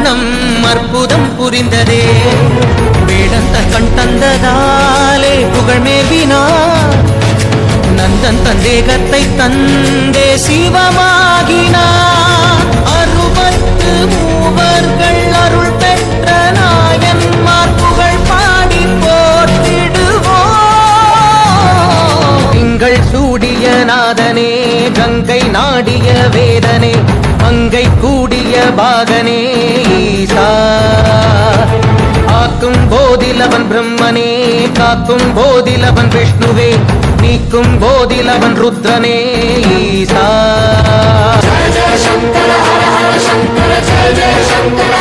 வண்ணம் அற்புதம் புரிந்ததே. வேடந்த கண் தந்ததாலே புகழ் மேவினார். நந்தன் தந்தேகத்தை தந்தே சிவமாகினார். 63 அருள் பெற்ற நாயன்மார் புகழ் பாடி போற்றிடுவோம். திங்கள் சூடிய நாதனே, கங்கை நாடிய வேதனே, மங்கை கூடிய பாகனே ஈசா. ஆக்கும் போதிலவன் பிரம்மனே, காக்கும் போதிலவன் விஷ்ணுவே, நீக்கும் போதிலவன் ருத்ரனே ஈசா. ஜய ஜய சங்கர ஹர ஹர சங்கர, ஜய ஜய சங்கர